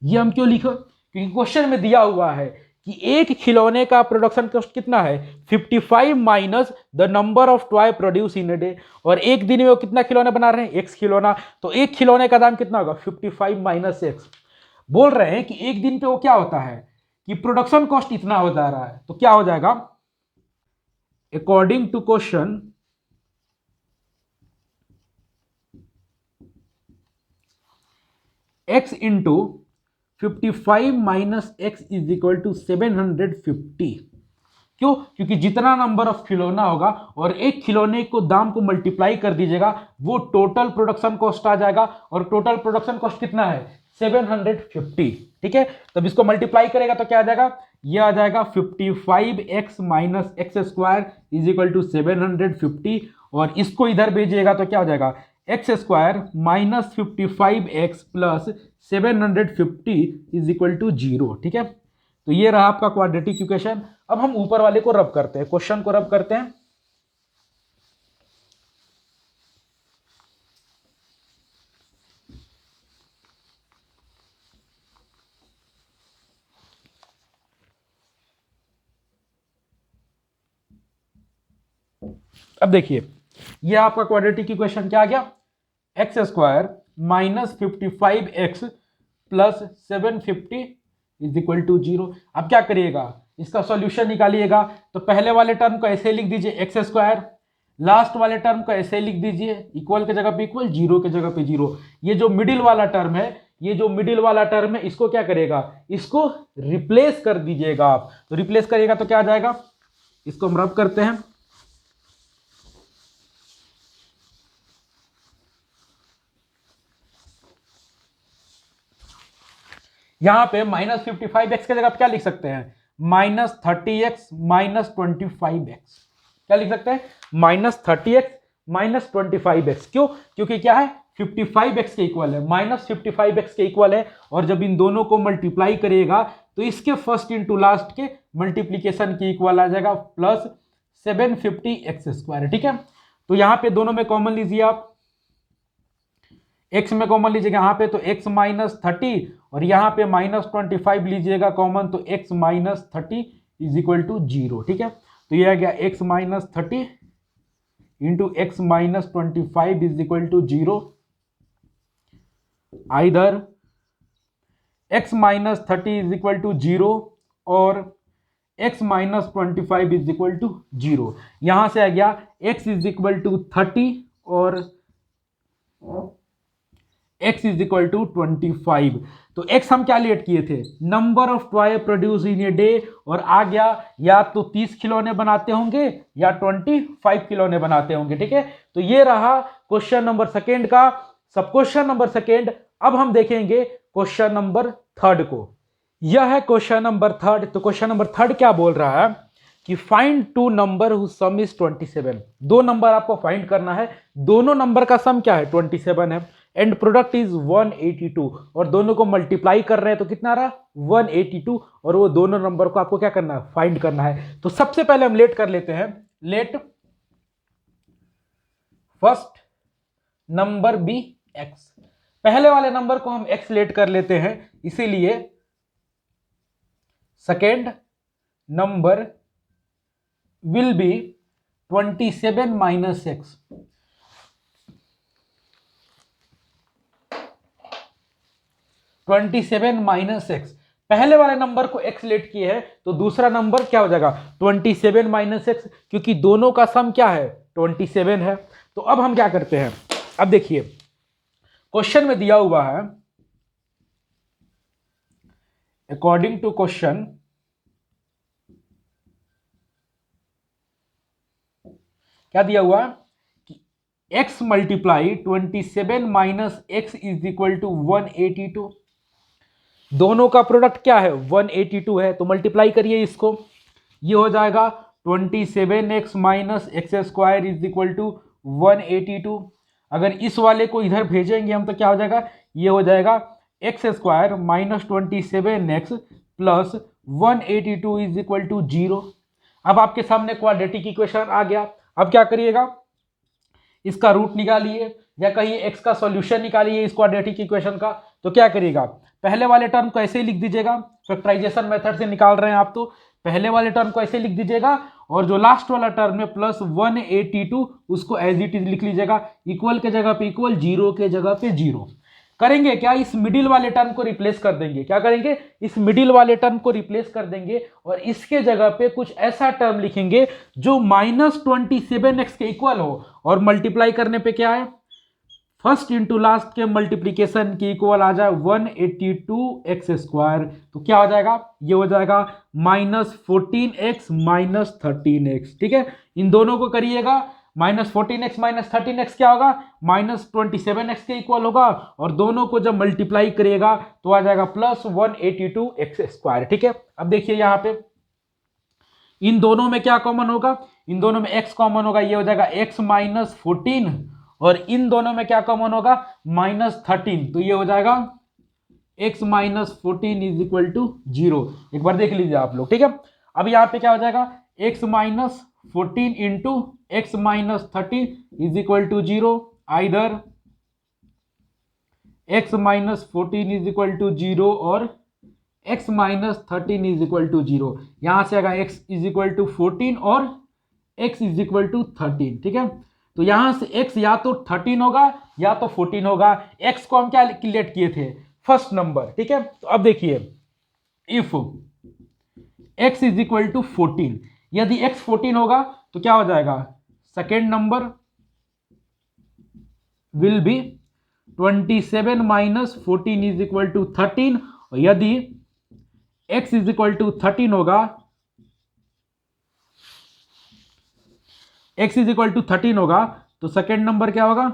S1: ये हम क्यों लिखो? क्योंकि क्वेश्चन में दिया हुआ है कि एक खिलौने का प्रोडक्शन कॉस्ट कितना है? 55 minus the number of toy produce in a day, और एक दिन में वो कितना खिलौने बना रहे हैं? एक्स खिलौना। तो एक खिलौने का दाम कितना होगा? 55 माइनस एक्स। बोल रहे हैं कि एक दिन पे वो क्या होता है कि प्रोडक्शन कॉस्ट इतना हो जा रहा है, तो क्या हो जाएगा? According to question x into 55 minus x is equal to 750। क्यों? क्योंकि जितना नंबर ऑफ खिलौना होगा और एक खिलौने को दाम को मल्टीप्लाई कर दीजिएगा वो टोटल प्रोडक्शन कॉस्ट आ जाएगा, और टोटल प्रोडक्शन कॉस्ट कितना है? 750। ठीक है। तब इसको मल्टीप्लाई करेगा तो क्या आ जाएगा? ये आ जाएगा 55x minus x square is equal to 750, और इसको इधर भेजिएगा तो क्या हो जाएगा? X square minus 55x plus 750 is equal to 0। ठीक है। तो ये रहा आपका क्वाड्रेटिक इक्वेशन। अब हम ऊपर वाले को रब करते हैं, क्वेश्चन को रब करते हैं। अब देखिए ये आपका क्वाड्रेटिक इक्वेशन क्या आ गया? X square minus 55x plus 750 is equal to 0। अब क्या करिएगा? इसका सॉल्यूशन निकालिएगा। तो पहले वाले टर्म को ऐसे लिख दीजिए एक्स स्क्वायर, लास्ट वाले टर्म को ऐसे लिख दीजिए इक्वल के जगह पे इक्वल, जीरो के जगह पे जीरो। ये जो मिडिल वाला टर्म है, ये जो मिडिल वाला टर्म है इसको क्या करेगा? इसको रिप्लेस कर दीजिएगा आप। तो रिप्लेस करिएगा तो क्या आ जाएगा? इसको हम रब करते हैं। यहां पे माइनस 55x के जगह क्या लिख सकते हैं? Minus 30x minus 25x। क्या लिख सकते हैं? Minus 30x -25x। क्यों? क्योंकि क्या है 55x के इक्वल है, -55x के इक्वल है। और जब इन दोनों को मल्टीप्लाई करिएगा तो इसके फर्स्ट इंटू लास्ट के मल्टीप्लीकेशन की इक्वल आ जाएगा प्लस 750x²। ठीक है, तो यहां पे दोनों में कॉमन लीजिए आप, x में कॉमन लीजिएगा यहाँ पे तो x -30 और यहाँ पे -25 लीजिएगा कॉमन तो x -30 इज इक्वल टू 0। ठीक है, तो ये आ गया x -30 into x -25 is equal to 0। Either x -30 is equal to 0 और x -25 इज इक्वल टू 0। यहां से आ गया x इज इक्वल टू 30 और x इज इक्वल टू 25। तो x हम क्या लेट किए थे, number of toy produce in a day, और आ गया या तो 30 खिलौने बनाते होंगे या 25 खिलौने बनाते होंगे। ठीक है, तो ये रहा क्वेश्चन नंबर सेकेंड का सब क्वेश्चन नंबर सेकेंड। अब हम देखेंगे क्वेश्चन नंबर थर्ड को। यह है क्वेश्चन नंबर थर्ड। तो क्वेश्चन नंबर थर्ड क्या बोल रहा है कि find two number who sum is 27। दो नंबर आपको फाइंड करना है, दोनों नंबर का सम क्या है 27 है, एंड प्रोडक्ट इज 182 और दोनों को मल्टीप्लाई कर रहे हैं तो कितना रहा 182, और वो दोनों नंबर को आपको क्या करना है फाइंड करना है। तो सबसे पहले हम लेट कर लेते हैं, let first number be x। पहले वाले नंबर को हम x लेट कर लेते हैं, इसीलिए second number will be 27 minus x। पहले वाले नंबर को x लेट किए हैं तो दूसरा नंबर क्या हो जाएगा 27 माइनस x, क्योंकि दोनों का सम क्या है 27 है। तो अब हम क्या करते हैं, अब देखिए क्वेश्चन में दिया हुआ है अकॉर्डिंग टू क्वेश्चन क्या दिया हुआ कि x multiply 27 minus x is equal to 182। दोनों का प्रोडक्ट क्या है 182 है, तो मल्टीप्लाई करिए इसको, ये हो जाएगा 27x minus x² is equal to 182। अगर इस वाले को इधर भेजेंगे हम तो क्या हो जाएगा, ये हो जाएगा x² minus 27x plus 182 is equal to 0। अब आपके सामने क्वाड्रेटिक इक्वेशन आ गया। अब क्या करिएगा, इसका रूट निकालिए या कहीं x का सॉल्यूशन निकालिए इस क्वाड्रेटिक इक्वेशन का। तो क्या करिएगा, पहले वाले टर्म को ऐसे ही लिख दीजिएगा, फैक्टराइजेशन मेथड से निकाल रहे हैं आप, तो पहले वाले टर्म को ऐसे लिख दीजिएगा और जो लास्ट वाला टर्म है प्लस 182 उसको एज इट इज लिख लीजिएगा, इक्वल के जगह पे इक्वल, जीरो के जगह पे जीरो। करेंगे क्या, इस मिडिल वाले टर्म को रिप्लेस कर देंगे। क्या करेंगे, इस मिडिल वाले टर्म को रिप्लेस कर देंगे और इसके जगह पे कुछ ऐसा टर्म लिखेंगे जो -27x के इक्वल हो, और मल्टीप्लाई करने पे क्या है फर्स्ट इंटू लास्ट के मल्टीप्लीकेशन की इक्वल आ जाए 182x²। तो क्या हो जाएगा, ये हो जाएगा -14x माइनस 13x। ठीक है, इन दोनों को करिएगा, -14x माइनस 13x क्या होगा -27x के इक्वल होगा, और दोनों को जब मल्टीप्लाई करिएगा तो आ जाएगा प्लस 182x²। ठीक है, अब देखिए यहाँ पे इन दोनों में क्या कॉमन होगा, इन दोनों में x कॉमन होगा, ये हो जाएगा x माइनस 14, और इन दोनों में क्या कॉमन होगा -13, तो ये हो जाएगा x minus 14 is equal to 0। एक बार देख लीजिए आप लोग। ठीक है, अब यहाँ पे क्या हो जाएगा x minus 14 into x minus 30 is equal to 0। Either x minus 14 is equal to 0 और x minus 13 is equal to 0। यहां से आएगा x इज इक्वल टू 14 और x इज इक्वल टू 13। ठीक है, तो यहां से x या तो 13 होगा या तो 14 होगा। x को हम क्या लेट किए थे फर्स्ट नंबर। ठीक है, तो अब देखिए if x is equal to 14, यदि x 14 होगा तो क्या हो जाएगा, second number will be 27 minus 14 is equal to 13, और यदि x इज इक्वल टू 13 होगा, x इज इक्वल टू 13 होगा तो सेकेंड नंबर क्या होगा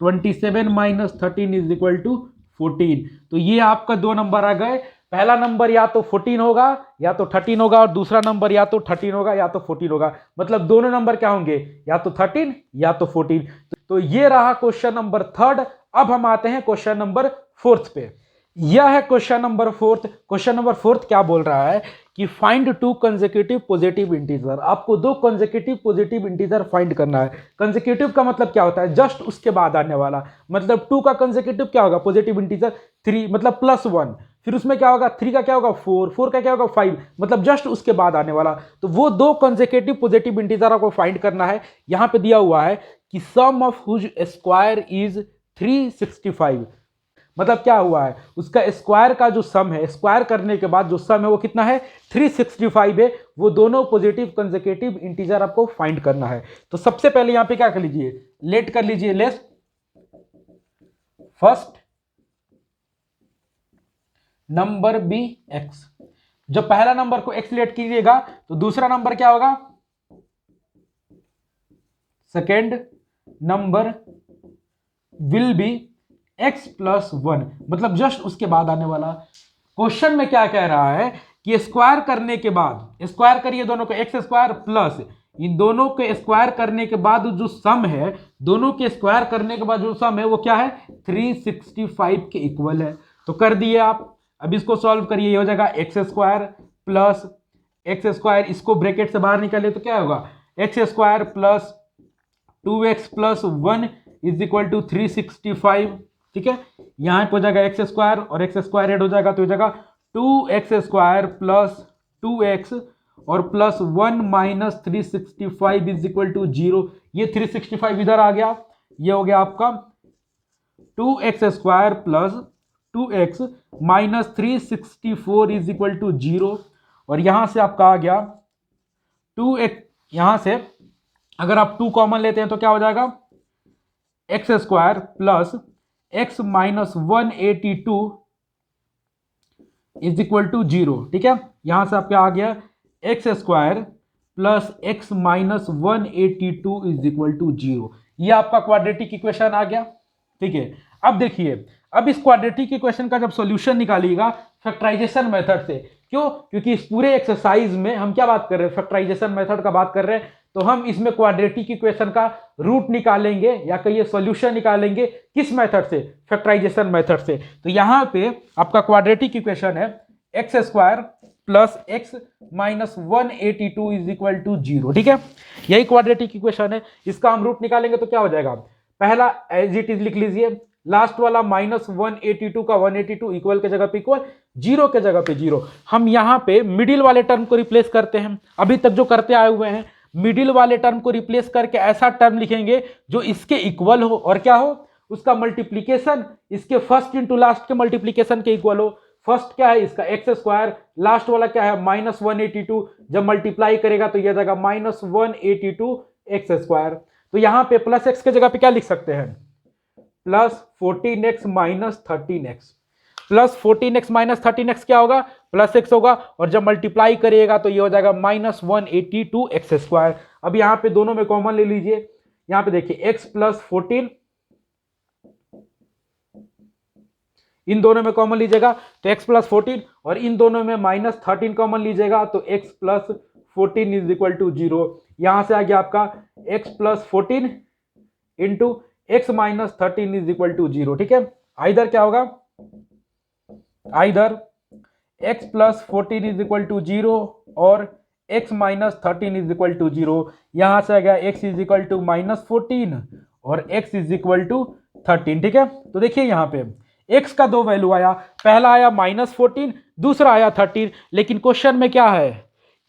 S1: 27 माइनस 13 इज इक्वल टू 14। तो ये आपका दो नंबर आ गए पहला नंबर या तो 14 होगा या तो 13 होगा, और दूसरा नंबर या तो 13 होगा या तो 14 होगा, मतलब दोनों नंबर क्या होंगे, या तो 13 या तो 14। तो ये रहा क्वेश्चन नंबर थर्ड। अब हम आते हैं क्वेश्चन नंबर फोर्थ पे। यह है question number fourth. Question number fourth क्या बोल रहा है कि find to consecutive positive integer. आपको दो कंसेक्यूटिव पॉजिटिव इंटीजर फाइंड करना है। कंसेक्यूटिव का मतलब क्या होता है, जस्ट उसके बाद आने वाला। मतलब 2 का कंसेक्यूटिव क्या होगा, पॉजिटिव इंटीजर 3, मतलब +1। फिर उसमें क्या होगा, 3 का क्या होगा 4, 4 का क्या होगा 5, मतलब जस्ट उसके बाद आने वाला। तो वो दो कंसेक्यूटिव पॉजिटिव इंटीजर आपको फाइंड करना है। यहां पे दिया हुआ है कि सम ऑफ हुज स्क्वायर इज 365। मतलब क्या हुआ है, उसका स्क्वायर का जो सम है, स्क्वायर करने के बाद जो सम है वो कितना है, 365 है। वो दोनों पॉजिटिव कंसेक्यूटिव इंटीजर आपको फाइंड करना है। तो सबसे पहले यहां पे क्या कर लीजिए, लेट कर लीजिए, let first number be x. जब पहला नंबर को एक्स लेट कीजिएगा तो दूसरा नंबर क्या होगा, second number will B x+1, मतलब जस्ट उसके बाद आने वाला। क्वेश्चन में क्या कह रहा है कि स्क्वायर करने के बाद, स्क्वायर करिए दोनों को, एक्स स्क्वायर प्लस इन दोनों के स्क्वायर करने के बाद जो सम है, दोनों के स्क्वायर करने के बाद जो सम है वो क्या है, 365 के इक्वल है। तो कर दिए आप। अब इसको सॉल्व करिए, ये हो जाएगा x square plus x square, इसको ब्रैकेट से बाहर निकालिए तो क्या होगा, x square plus 2x+1 is equal to 365। ठीक है, यहां पे हो जाएगा एक्स स्क्वायर और एक्स स्क्वायर ऐड हो जाएगा तो हो जाएगा 2x² प्लस 2x और +1 माइनस 365 इज इक्वल टू 0। ये 365 इधर आ गया, ये हो गया आपका 2x² plus 2x minus 364 is equal to 0। और यहां से आपका आ गया 2x, यहां से अगर आप 2 कॉमन लेते हैं तो क्या हो जाएगा, x² plus x minus 182 is equal to 0। ठीक है, यहां से आपका आ गया x² plus x minus 182 is equal to 0। ये आपका क्वाड्रेटिक इक्वेशन आ गया। ठीक है, अब देखिए, अब इस क्वाड्रेटिक इक्वेशन का जब सॉल्यूशन निकालिएगा फैक्टराइजेशन मेथड से, क्यों, क्योंकि इस पूरे एक्सरसाइज में हम क्या बात कर रहे हैं, फैक्टराइजेशन मेथड का बात कर रहे हैं। तो हम इसमें क्वाड्रेटिक इक्वेशन का रूट निकालेंगे या कहिए सॉल्यूशन निकालेंगे, किस मेथड से, फैक्टराइजेशन मेथड से। तो यहां पे आपका क्वाड्रेटिक इक्वेशन है x² plus x minus 182 is equal to 0। ठीक है, यही क्वाड्रेटिक इक्वेशन है। इसका हम रूट निकालेंगे तो क्या हो जाएगा, पहला एज इट इज लिख लीजिए, लास्ट वाला -182 का 182 इक्वल के जगह पे इक्वल, 0 के जगह पे 0। हम यहां पे मिडिल वाले टर्म को रिप्लेस करते हैं, अभी तक जो करते आए हुए हैं। मिडिल वाले टर्म को रिप्लेस करके ऐसा टर्म लिखेंगे जो इसके इक्वल हो और क्या हो, उसका मल्टीप्लीकेशन इसके फर्स्ट इंटू लास्ट के मल्टीप्लीकेशन के इक्वल हो। फर्स्ट क्या है इसका x², लास्ट वाला क्या है -182, जब मल्टीप्लाई करेगा तो यह जाएगा -182 x²। तो यहां पे प्लस x के जगह पे क्या लिख सकते हैं, plus 14x minus 13x। Plus 14x minus 13x क्या होगा, प्लस x होगा, और जब मल्टीप्लाई करिएगा तो ये हो जाएगा -182 x²। अब यहां पे दोनों में कॉमन ले लीजिए, यहां पे देखिए x प्लस 14, इन दोनों में कॉमन लीजिएगा तो x प्लस 14, और इन दोनों में -13 कॉमन लीजिएगा तो x plus 14 is equal to 0। यहां से आ गया आपका x plus 14 into x minus 13 is equal to 0। ठीक है, आइदर क्या होगा, either x plus 14 is equal to 0 और x minus 13 is equal to 0। यहां से आ गया x इज इक्वल टू -14 और x इज इक्वल टू 13। ठीक है, तो देखिए यहां पे x का दो वैल्यू आया, पहला आया -14, दूसरा आया 13। लेकिन क्वेश्चन में क्या है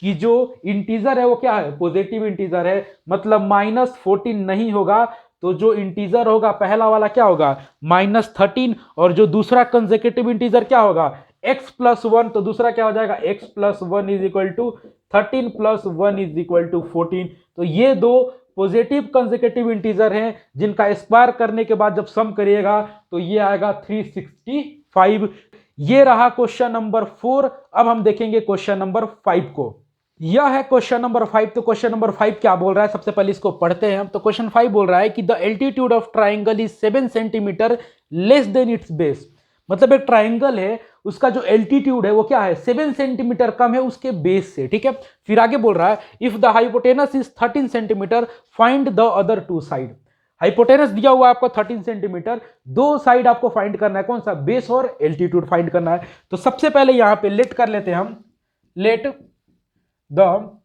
S1: कि जो इंटीजर है वो क्या है, पॉजिटिव इंटीजर है, मतलब -14 नहीं होगा। तो जो इंटीजर होगा पहला वाला क्या होगा, -13, और जो दूसरा कंसेक्यूटिव इंटीजर क्या होगा, x प्लस 1, तो दूसरा क्या हो जाएगा, x plus 1 is equal to 13 plus 1 is equal to 14। तो ये दो पॉजिटिव कंसेक्यूटिव इंटीजर हैं जिनका स्क्वायर करने के बाद जब सम करिएगा तो ये आएगा 365। ये रहा क्वेश्चन नंबर 4। अब हम देखेंगे क्वेश्चन नंबर 5 को। यह है क्वेश्चन नंबर 5। तो क्वेश्चन नंबर 5 क्या बोल रहा है, सबसे पहले इसको पढ़ते हैं हम। तो क्वेश्चन 5 बोल रहा है कि the altitude of triangle is 7 centimetre less than it's base. मतलब एक ट्राइंगल है, उसका जो एल्टीट्यूड है वो क्या है 7 सेंटीमीटर कम है उसके बेस से, ठीक है। फिर आगे बोल रहा है if the hypotenuse is 13 centimetre find the other two side. Hypotenuse दिया हुआ है आपको 13 सेंटीमीटर, दो साइड आपको फाइंड करना है, कौन सा, बेस और एल्टीट्यूड फाइंड करना है। तो सबसे पहले यहां पे लेट कर लेते हैं हम, let the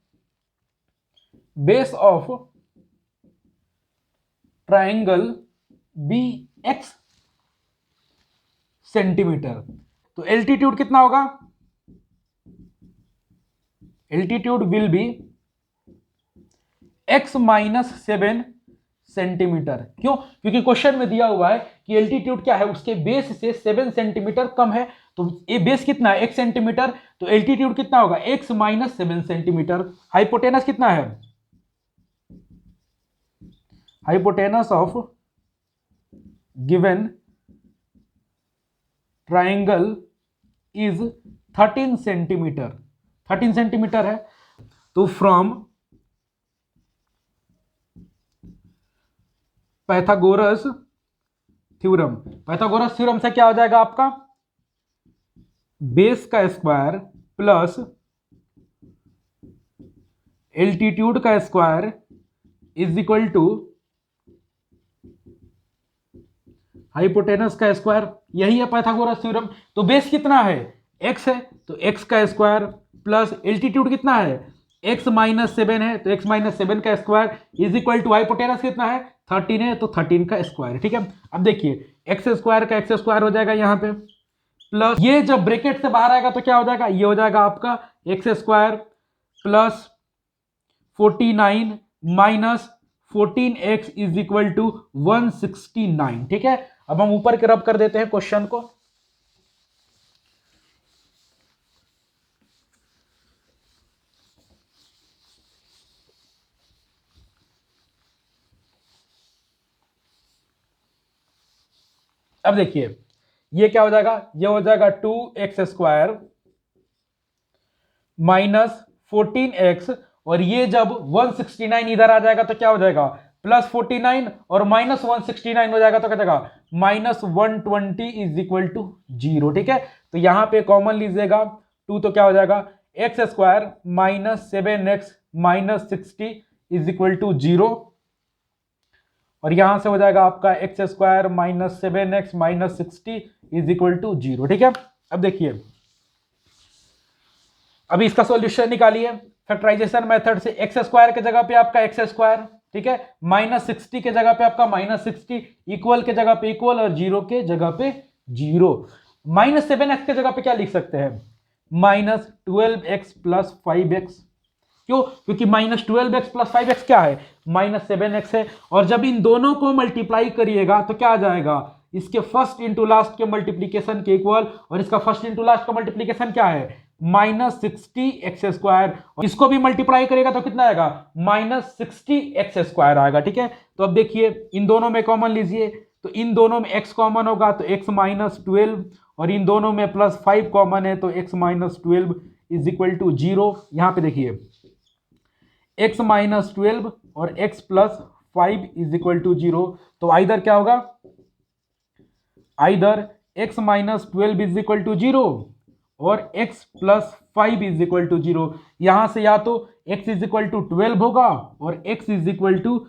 S1: base of triangle be x centimetre. तो एल्टीट्यूड कितना होगा, altitude will be x minus 7 centimetre. क्यों, क्योंकि क्वेश्चन में दिया हुआ है कि एल्टीट्यूड क्या है, उसके बेस से 7 सेंटीमीटर कम है। तो ये बेस कितना है 1 सेंटीमीटर, तो एल्टीट्यूड कितना होगा x माइनस 7 सेंटीमीटर। हाइपोटेनस कितना है, hypotenuse of given triangle is 13 centimetre, 13 centimetre है। तो from Pythagoras theorem, Pythagoras theorem से क्या हो जाएगा आपका, बेस का स्क्वायर प्लस एल्टीट्यूड का square is equal to hypotenuse का स्क्वायर, यही है पाइथागोरस थ्योरम। तो बेस कितना है x है, तो x का स्क्वायर प्लस एल्टीट्यूड कितना है x माइनस 7 है, तो x माइनस 7 का square is equal to hypotenuse कितना है 13 है, तो 13 का स्क्वायर, ठीक है। अब देखिए एक्स स्क्वायर का एक्स स्क्वायर हो जाएगा यहाँ पे, प्लस ये जब ब्रैकेट से बाहर आएगा तो क्या हो जाएगा, ये हो जाएगा आपका x square plus 49 minus 14x is equal to 169, ठीक है। अब हम ऊपर के रब कर देते हैं क्वेश्चन को, अब देखिए ये क्या हो जाएगा, ये हो जाएगा 2x स्क्वायर माइनस 14x, और ये जब 169 इधर आ जाएगा तो क्या हो जाएगा प्लस 49 और माइनस 169 हो जाएगा तो क्या जाएगा माइनस 120 इज इक्वल टू 0, ठीक है। तो यहां पे कॉमन लीजिएगा 2, तो क्या हो जाएगा x square minus 7x minus 60 is equal to 0, और यहां से हो जाएगा आपका x square minus 7x minus 60 is equal to 0, ठीक है। अब देखिए अभी इसका सॉल्यूशन निकालिए फैक्टराइजेशन मेथड से, एक्स स्क्वायर के जगह पे आपका एक्स स्क्वायर, ठीक है, माइनस 60 के जगह पे आपका माइनस 60, इक्वल के जगह पे इक्वल और 0 के जगह पे 0। माइनस 7x के जगह पे क्या लिख सकते हैं माइनस 12x प्लस 5x, क्यों, क्योंकि माइनस 12x प्लस 5x क्या है माइनस 7x है, और जब इन दोनों को मल्टीप्लाई करिएगा तो क्या आ जाएगा इसके फर्स्ट इंटू लास्ट के मल्टीप्लीकेशन के इक्वल, और इसका फर्स्ट इंटू लास्ट का मल्टीप्लीकेशन क्या है माइनस 60x स्क्वायर, इसको भी मल्टीप्लाई करेगा तो कितना आएगा माइनस 60x स्क्वायर आएगा, ठीक है। तो अब देखिए इन दोनों में कॉमन लीजिए, तो इन दोनों में x कॉमन होगा तो x माइनस 12, और इन दोनों में प्लस 5 कॉमन है तो x minus 12 is equal to 0। यहां पे देखिए x माइनस 12 और x plus 5 is equal to 0, तो आइदर क्या होगा, either x minus 12 is equal to 0 और x plus 5 is equal to 0। यहां से या तो x इज इक्वल टू 12 होगा और x is equal to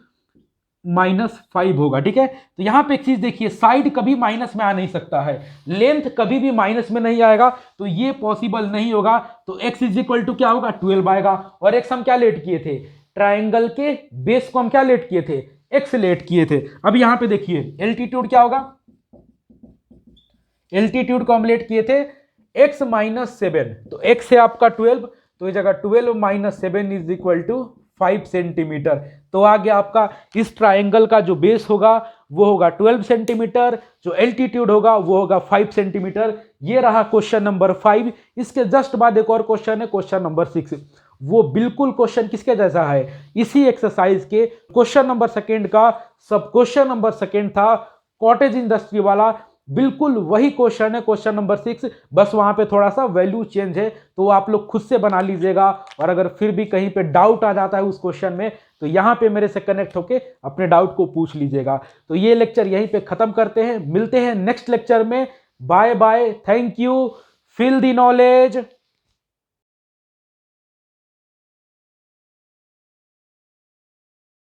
S1: minus 5 होगा, ठीक है। तो यहां पे एक चीज देखिए, साइड कभी माइनस में आ नहीं सकता है, लेंथ कभी भी माइनस में नहीं आएगा, तो ये पॉसिबल नहीं होगा। तो x इज इक्वल टू क्या होगा 12 आएगा, और x हम क्या लेट किए थे, ट्राइंगल के बेस को हम क्या लेट किए थे x लेट किए थे। अब यहां पे देखिए एल्टीट्यूड क्या होगा, एल्टीट्यूड को हम लेट किए थे x माइनस 7, तो x है आपका 12, तो इस जगह 12 minus 7 is equal to 5 centimetre. तो आगे आपका इस ट्राइंगल का जो बेस होगा वो होगा 12 सेंटीमीटर, जो एल्टीट्यूड होगा वो होगा 5 सेंटीमीटर। ये रहा क्वेश्चन नंबर 5। इसके जस्ट बाद एक और क्वेश्चन है, क्वेश्चन नंबर 6। वो बिल्कुल क्वेश्चन किसके जैसा है, इसी एक्सरसाइज के क्वेश्चन नंबर 2 का सब क्वेश्चन नंबर 2 था, कॉटेज इंडस्ट्री वाला, बिल्कुल वही क्वेश्चन है क्वेश्चन नंबर 6, बस वहां पे थोड़ा सा वैल्यू चेंज है, तो आप लोग खुद से बना लीजिएगा। और अगर फिर भी कहीं पे डाउट आ जाता है उस क्वेश्चन में, तो यहाँ पे मेरे से कनेक्ट होके अपने डाउट को पूछ लीजिएगा। तो ये लेक्चर यहीं पे खत्म करते हैं, मिलते हैं नेक्स्ट लेक्चर में। Bye bye, thank you. fill the knowledge,